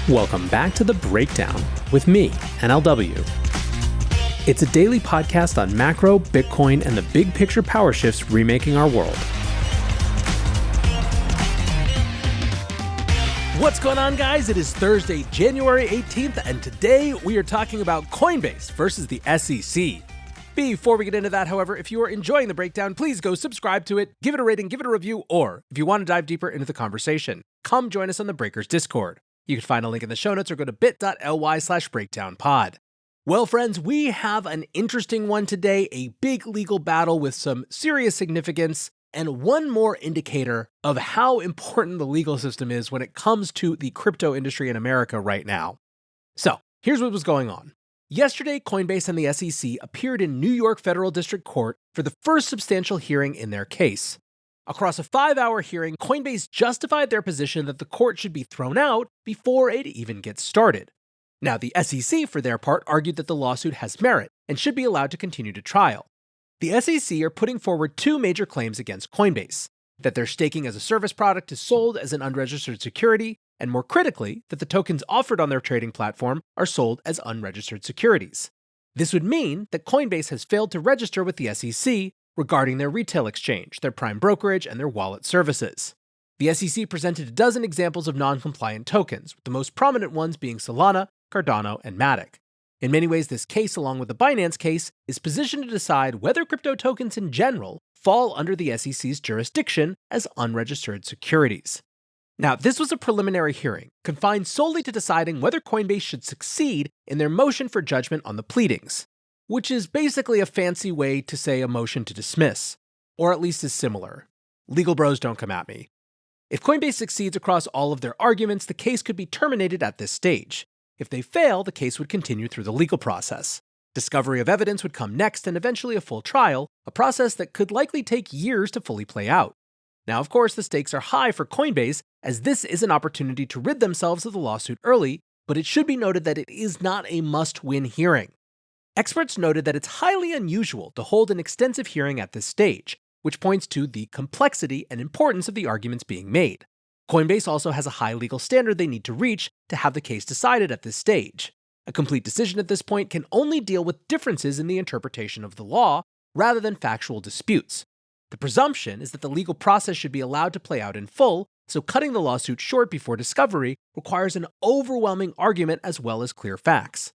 Welcome back to The Breakdown with me, NLW. It's a daily podcast on macro, Bitcoin, and the big picture power shifts remaking our world. What's going on, guys? It is Thursday, January 18th, and today we are talking about Coinbase versus the SEC. Before we get into that, however, if you are enjoying The Breakdown, please go subscribe to it, give it a rating, give it a review, or if you want to dive deeper into the conversation, come join us on the Breakers Discord. You can find a link in the show notes or go to bit.ly/breakdownpod. Well, friends, we have an interesting one today, a big legal battle with some serious significance, and one more indicator of how important the legal system is when it comes to the crypto industry in America right now. So, here's what was going on. Yesterday, Coinbase and the SEC appeared in New York Federal District Court for the first substantial hearing in their case. Across a 5-hour hearing, Coinbase justified their position that the court should be thrown out before it even gets started. Now, the SEC, for their part, argued that the lawsuit has merit and should be allowed to continue to trial. The SEC are putting forward two major claims against Coinbase: that their staking as a service product is sold as an unregistered security, and more critically, that the tokens offered on their trading platform are sold as unregistered securities. This would mean that Coinbase has failed to register with the SEC regarding their retail exchange, their prime brokerage, and their wallet services. The SEC presented a dozen examples of non-compliant tokens, with the most prominent ones being Solana, Cardano, and Matic. In many ways, this case, along with the Binance case, is positioned to decide whether crypto tokens in general fall under the SEC's jurisdiction as unregistered securities. Now, this was a preliminary hearing, confined solely to deciding whether Coinbase should succeed in their motion for judgment on the pleadings, which is basically a fancy way to say a motion to dismiss, or at least is similar. Legal bros, don't come at me. If Coinbase succeeds across all of their arguments, the case could be terminated at this stage. If they fail, the case would continue through the legal process. Discovery of evidence would come next, and eventually a full trial, a process that could likely take years to fully play out. Now, of course, the stakes are high for Coinbase, as this is an opportunity to rid themselves of the lawsuit early, but it should be noted that it is not a must-win hearing. Experts noted that it's highly unusual to hold an extensive hearing at this stage, which points to the complexity and importance of the arguments being made. Coinbase also has a high legal standard they need to reach to have the case decided at this stage. A complete decision at this point can only deal with differences in the interpretation of the law, rather than factual disputes. The presumption is that the legal process should be allowed to play out in full, so cutting the lawsuit short before discovery requires an overwhelming argument as well as clear facts.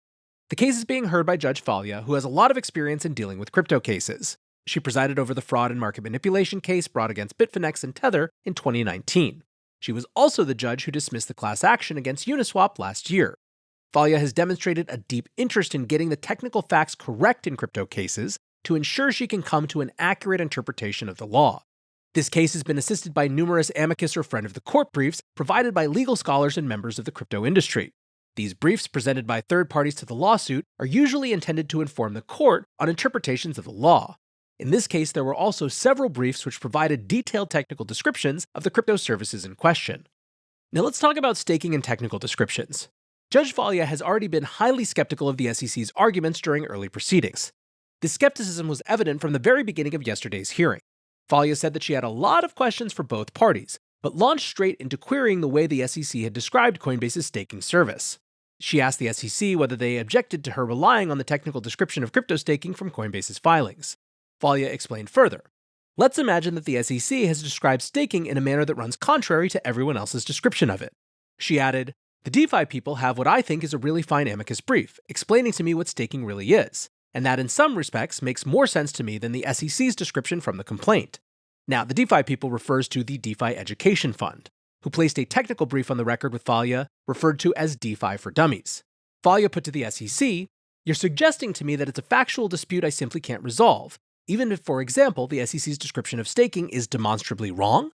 The case is being heard by Judge Falia, who has a lot of experience in dealing with crypto cases. She presided over the fraud and market manipulation case brought against Bitfinex and Tether in 2019. She was also the judge who dismissed the class action against Uniswap last year. Falia has demonstrated a deep interest in getting the technical facts correct in crypto cases to ensure she can come to an accurate interpretation of the law. This case has been assisted by numerous amicus or friend of the court briefs provided by legal scholars and members of the crypto industry. These briefs, presented by third parties to the lawsuit, are usually intended to inform the court on interpretations of the law. In this case, there were also several briefs which provided detailed technical descriptions of the crypto services in question. Now let's talk about staking and technical descriptions. Judge Falia has already been highly skeptical of the SEC's arguments during early proceedings. This skepticism was evident from the very beginning of yesterday's hearing. Falia said that she had a lot of questions for both parties, but launched straight into querying the way the SEC had described Coinbase's staking service. She asked the SEC whether they objected to her relying on the technical description of crypto staking from Coinbase's filings. Falia explained further. Let's imagine that the SEC has described staking in a manner that runs contrary to everyone else's description of it. She added, the DeFi people have what I think is a really fine amicus brief, explaining to me what staking really is, and that in some respects makes more sense to me than the SEC's description from the complaint. Now, the DeFi people refers to the DeFi Education Fund, who placed a technical brief on the record with Falia, referred to as DeFi for Dummies. Falia put to the SEC, you're suggesting to me that it's a factual dispute I simply can't resolve, even if, for example, the SEC's description of staking is demonstrably wrong?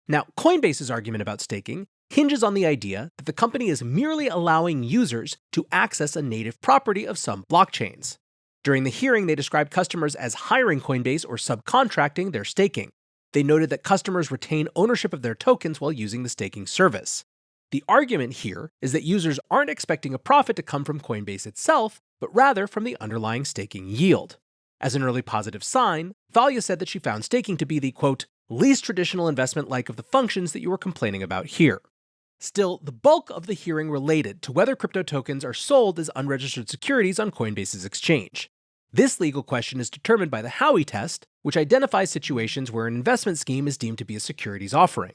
Now, Coinbase's argument about staking hinges on the idea that the company is merely allowing users to access a native property of some blockchains. During the hearing, they described customers as hiring Coinbase or subcontracting their staking. They noted that customers retain ownership of their tokens while using the staking service. The argument here is that users aren't expecting a profit to come from Coinbase itself, but rather from the underlying staking yield. As an early positive sign, Falia said that she found staking to be the, quote, least traditional investment-like of the functions that you were complaining about here. Still, the bulk of the hearing related to whether crypto tokens are sold as unregistered securities on Coinbase's exchange. This legal question is determined by the Howey test, which identifies situations where an investment scheme is deemed to be a securities offering.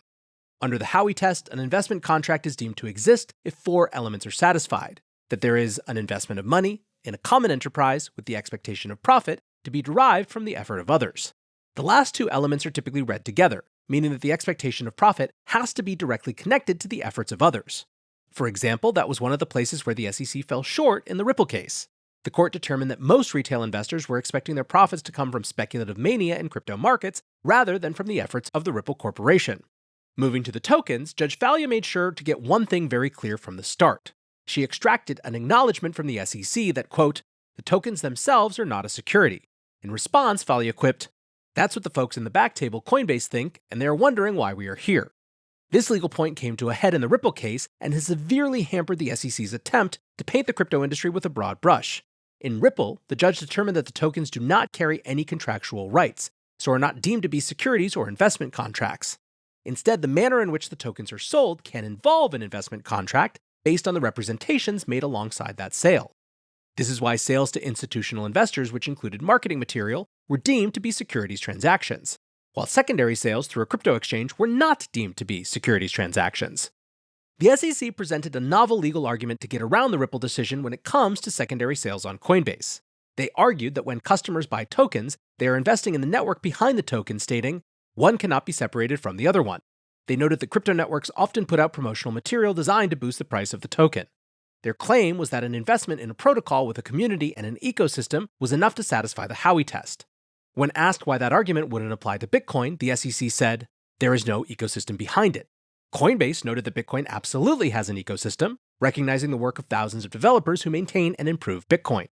Under the Howey test, an investment contract is deemed to exist if 4 elements are satisfied: that there is an investment of money in a common enterprise with the expectation of profit to be derived from the effort of others. The last 2 elements are typically read together, meaning that the expectation of profit has to be directly connected to the efforts of others. For example, that was one of the places where the SEC fell short in the Ripple case. The court determined that most retail investors were expecting their profits to come from speculative mania in crypto markets rather than from the efforts of the Ripple Corporation. Moving to the tokens, Judge Falia made sure to get one thing very clear from the start. She extracted an acknowledgement from the SEC that, quote, the tokens themselves are not a security. In response, Falia quipped, that's what the folks in the back table Coinbase think, and they're wondering why we are here. This legal point came to a head in the Ripple case and has severely hampered the SEC's attempt to paint the crypto industry with a broad brush. In Ripple, the judge determined that the tokens do not carry any contractual rights, so are not deemed to be securities or investment contracts. Instead, the manner in which the tokens are sold can involve an investment contract based on the representations made alongside that sale. This is why sales to institutional investors, which included marketing material, were deemed to be securities transactions, while secondary sales through a crypto exchange were not deemed to be securities transactions. The SEC presented a novel legal argument to get around the Ripple decision when it comes to secondary sales on Coinbase. They argued that when customers buy tokens, they are investing in the network behind the token, stating, one cannot be separated from the other one. They noted that crypto networks often put out promotional material designed to boost the price of the token. Their claim was that an investment in a protocol with a community and an ecosystem was enough to satisfy the Howey test. When asked why that argument wouldn't apply to Bitcoin, the SEC said, there is no ecosystem behind it. Coinbase noted that Bitcoin absolutely has an ecosystem, recognizing the work of thousands of developers who maintain and improve Bitcoin.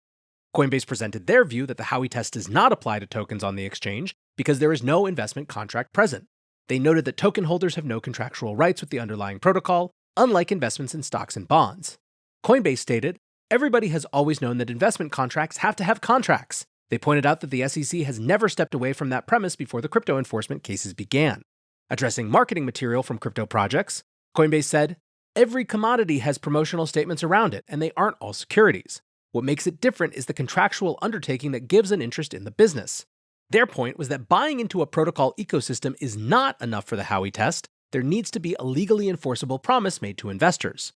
Coinbase presented their view that the Howey test does not apply to tokens on the exchange because there is no investment contract present. They noted that token holders have no contractual rights with the underlying protocol, unlike investments in stocks and bonds. Coinbase stated, everybody has always known that investment contracts have to have contracts. They pointed out that the SEC has never stepped away from that premise before the crypto enforcement cases began. Addressing marketing material from crypto projects, Coinbase said, every commodity has promotional statements around it, and they aren't all securities. What makes it different is the contractual undertaking that gives an interest in the business. Their point was that buying into a protocol ecosystem is not enough for the Howey test. There needs to be a legally enforceable promise made to investors.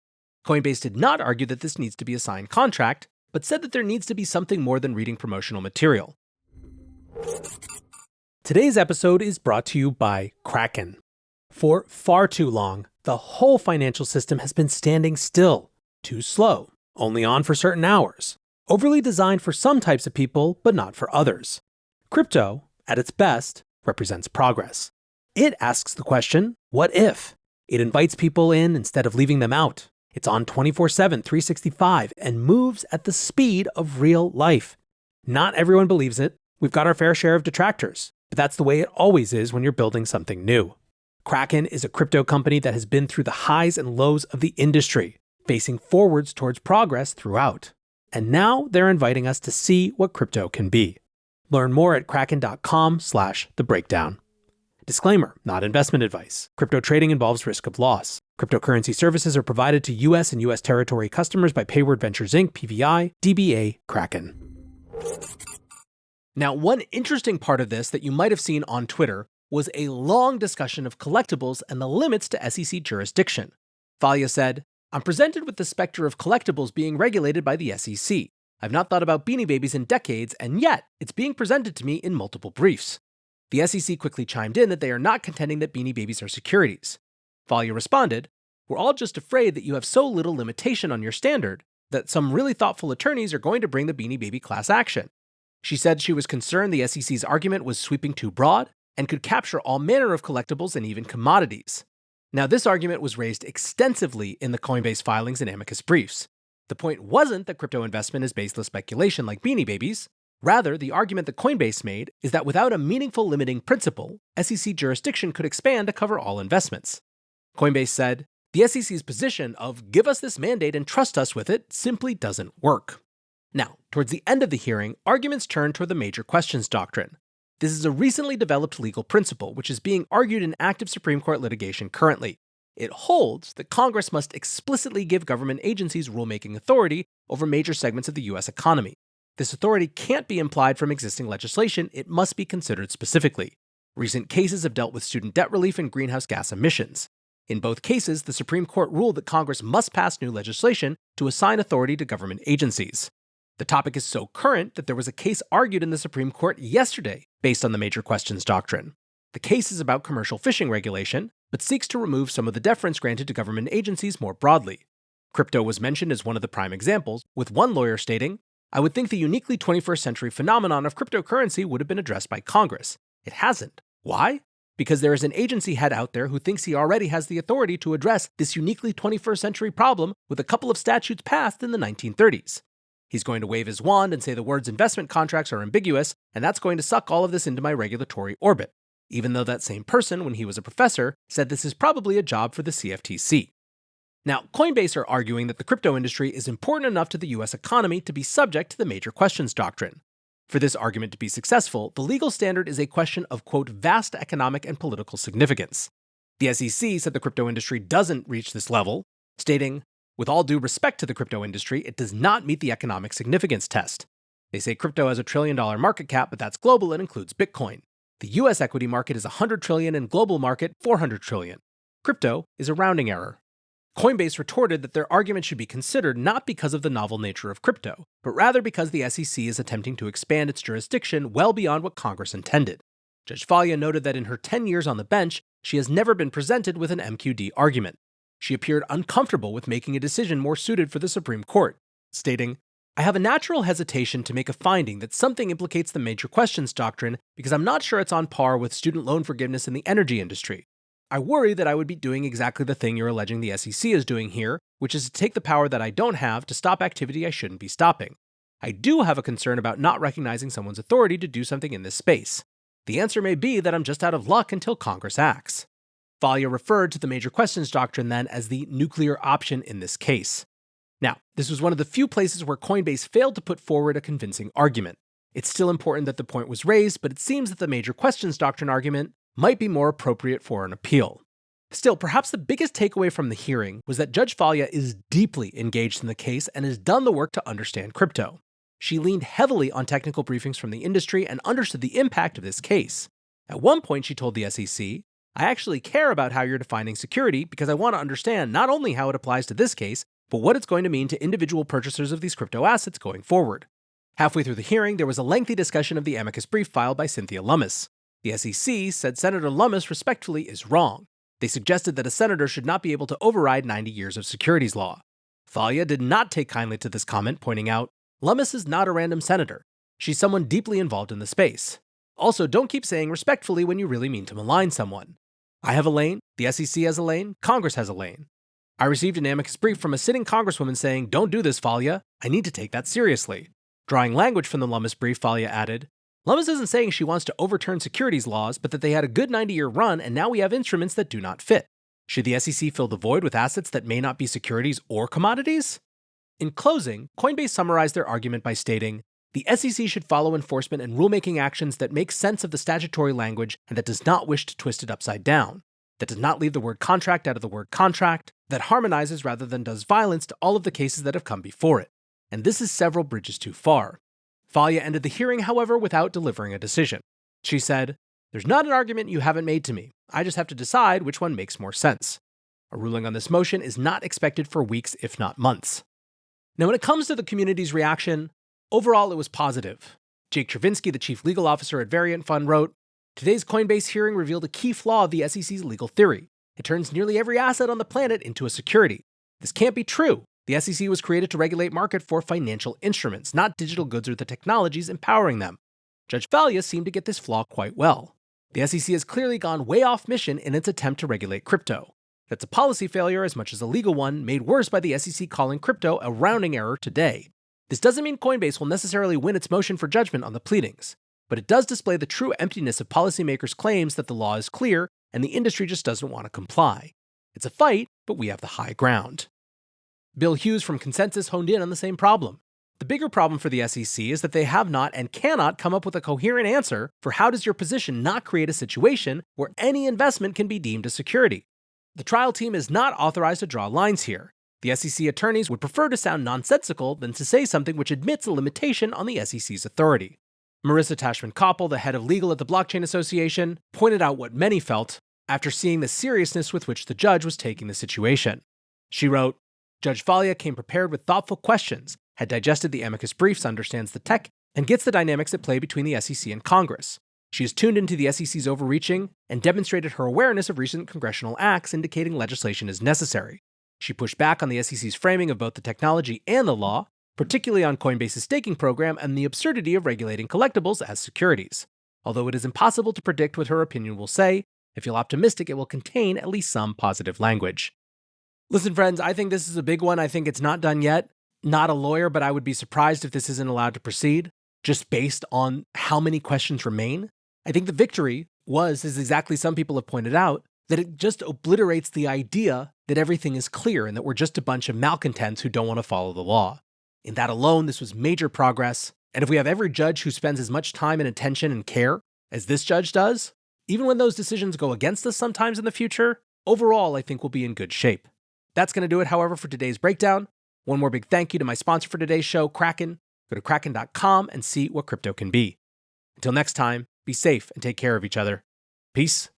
Coinbase did not argue that this needs to be a signed contract, but said that there needs to be something more than reading promotional material. Today's episode is brought to you by Kraken. For far too long, the whole financial system has been standing still, too slow, only on for certain hours, overly designed for some types of people, but not for others. Crypto, at its best, represents progress. It asks the question, what if? It invites people in instead of leaving them out. It's on 24/7, 365, and moves at the speed of real life. Not everyone believes it. We've got our fair share of detractors, but that's the way it always is when you're building something new. Kraken is a crypto company that has been through the highs and lows of the industry, facing forwards towards progress throughout. And now they're inviting us to see what crypto can be. Learn more at kraken.com/thebreakdown. Disclaimer, not investment advice. Crypto trading involves risk of loss. Cryptocurrency services are provided to U.S. and U.S. territory customers by Payward Ventures Inc., PVI, DBA, Kraken. Now, one interesting part of this that you might have seen on Twitter was a long discussion of collectibles and the limits to SEC jurisdiction. Falia said, I'm presented with the specter of collectibles being regulated by the SEC. I've not thought about Beanie Babies in decades, and yet it's being presented to me in multiple briefs. The SEC quickly chimed in that they are not contending that Beanie Babies are securities. Falia responded, we're all just afraid that you have so little limitation on your standard that some really thoughtful attorneys are going to bring the Beanie Baby class action. She said she was concerned the SEC's argument was sweeping too broad and could capture all manner of collectibles and even commodities. Now, this argument was raised extensively in the Coinbase filings and amicus briefs. The point wasn't that crypto investment is baseless speculation like Beanie Babies. Rather, the argument that Coinbase made is that without a meaningful limiting principle, SEC jurisdiction could expand to cover all investments. Coinbase said, the SEC's position of give us this mandate and trust us with it simply doesn't work. Now, towards the end of the hearing, arguments turned toward the major questions doctrine. This is a recently developed legal principle which is being argued in active Supreme Court litigation currently. It holds that Congress must explicitly give government agencies rulemaking authority over major segments of the U.S. economy. This authority can't be implied from existing legislation, it must be considered specifically. Recent cases have dealt with student debt relief and greenhouse gas emissions. In both cases, the Supreme Court ruled that Congress must pass new legislation to assign authority to government agencies. The topic is so current that there was a case argued in the Supreme Court yesterday based on the major questions doctrine. The case is about commercial fishing regulation, but seeks to remove some of the deference granted to government agencies more broadly. Crypto was mentioned as one of the prime examples, with one lawyer stating, "I would think the uniquely 21st century phenomenon of cryptocurrency would have been addressed by Congress. It hasn't. Why? Because there is an agency head out there who thinks he already has the authority to address this uniquely 21st century problem with a couple of statutes passed in the 1930s. He's going to wave his wand and say the words investment contracts are ambiguous, and that's going to suck all of this into my regulatory orbit," even though that same person, when he was a professor, said this is probably a job for the CFTC. Now, Coinbase are arguing that the crypto industry is important enough to the US economy to be subject to the major questions doctrine. For this argument to be successful, the legal standard is a question of, quote, vast economic and political significance. The SEC said the crypto industry doesn't reach this level, stating, "With all due respect to the crypto industry, it does not meet the economic significance test. They say crypto has $1 trillion market cap, but that's global and includes Bitcoin. The US equity market is $100 trillion and global market $400 trillion. Crypto is a rounding error." Coinbase retorted that their argument should be considered not because of the novel nature of crypto, but rather because the SEC is attempting to expand its jurisdiction well beyond what Congress intended. Judge Falia noted that in her 10 years on the bench, she has never been presented with an MQD argument. She appeared uncomfortable with making a decision more suited for the Supreme Court, stating, "I have a natural hesitation to make a finding that something implicates the major questions doctrine because I'm not sure it's on par with student loan forgiveness in the energy industry. I worry that I would be doing exactly the thing you're alleging the SEC is doing here, which is to take the power that I don't have to stop activity I shouldn't be stopping. I do have a concern about not recognizing someone's authority to do something in this space. The answer may be that I'm just out of luck until Congress acts." Falia referred to the major questions doctrine then as the nuclear option in this case. Now, this was one of the few places where Coinbase failed to put forward a convincing argument. It's still important that the point was raised, but it seems that the major questions doctrine argument might be more appropriate for an appeal. Still, perhaps the biggest takeaway from the hearing was that Judge Falia is deeply engaged in the case and has done the work to understand crypto. She leaned heavily on technical briefings from the industry and understood the impact of this case. At one point, she told the SEC, "I actually care about how you're defining security because I want to understand not only how it applies to this case, but what it's going to mean to individual purchasers of these crypto assets going forward." Halfway through the hearing, there was a lengthy discussion of the amicus brief filed by Cynthia Lummis. The SEC said Senator Lummis respectfully is wrong. They suggested that a senator should not be able to override 90 years of securities law. Falia did not take kindly to this comment, pointing out, "Lummis is not a random senator. She's someone deeply involved in the space. Also, don't keep saying respectfully when you really mean to malign someone. I have a lane, the SEC has a lane, Congress has a lane. I received an amicus brief from a sitting congresswoman saying, 'Don't do this, Falia. I need to take that seriously.'" Drawing language from the Lummis brief, Falia added, "Lummis isn't saying she wants to overturn securities laws, but that they had a good 90-year run and now we have instruments that do not fit. Should the SEC fill the void with assets that may not be securities or commodities?" In closing, Coinbase summarized their argument by stating, "The SEC should follow enforcement and rulemaking actions that make sense of the statutory language and that does not wish to twist it upside down, that does not leave the word contract out of the word contract, that harmonizes rather than does violence to all of the cases that have come before it. And this is several bridges too far." Falia ended the hearing, however, without delivering a decision. She said, "There's not an argument you haven't made to me. I just have to decide which one makes more sense." A ruling on this motion is not expected for weeks, if not months. Now, when it comes to the community's reaction, overall it was positive. Jake Chervinsky, the chief legal officer at Variant Fund, wrote, "Today's Coinbase hearing revealed a key flaw of the SEC's legal theory. It turns nearly every asset on the planet into a security. This can't be true. The SEC was created to regulate market for financial instruments, not digital goods or the technologies empowering them." Judge Falia seemed to get this flaw quite well. The SEC has clearly gone way off mission in its attempt to regulate crypto. That's a policy failure as much as a legal one, made worse by the SEC calling crypto a rounding error today. This doesn't mean Coinbase will necessarily win its motion for judgment on the pleadings, but it does display the true emptiness of policymakers' claims that the law is clear and the industry just doesn't want to comply. It's a fight, but we have the high ground. Bill Hughes from Consensus honed in on the same problem. The bigger problem for the SEC is that they have not and cannot come up with a coherent answer for how does your position not create a situation where any investment can be deemed a security. The trial team is not authorized to draw lines here. The SEC attorneys would prefer to sound nonsensical than to say something which admits a limitation on the SEC's authority. Marissa Tashman-Koppel, the head of legal at the Blockchain Association, pointed out what many felt after seeing the seriousness with which the judge was taking the situation. She wrote, "Judge Falia came prepared with thoughtful questions, had digested the amicus briefs, understands the tech, and gets the dynamics at play between the SEC and Congress. She is tuned into the SEC's overreaching and demonstrated her awareness of recent congressional acts indicating legislation is necessary. She pushed back on the SEC's framing of both the technology and the law, particularly on Coinbase's staking program and the absurdity of regulating collectibles as securities. Although it is impossible to predict what her opinion will say, I feel optimistic it will contain at least some positive language." Listen, friends, I think this is a big one. I think it's not done yet. Not a lawyer, but I would be surprised if this isn't allowed to proceed, just based on how many questions remain. I think the victory is exactly some people have pointed out, that it just obliterates the idea that everything is clear and that we're just a bunch of malcontents who don't want to follow the law. In that alone, this was major progress. And if we have every judge who spends as much time and attention and care as this judge does, even when those decisions go against us sometimes in the future, overall, I think we'll be in good shape. That's going to do it, however, for today's breakdown. One more big thank you to my sponsor for today's show, Kraken. Go to kraken.com and see what crypto can be. Until next time, be safe and take care of each other. Peace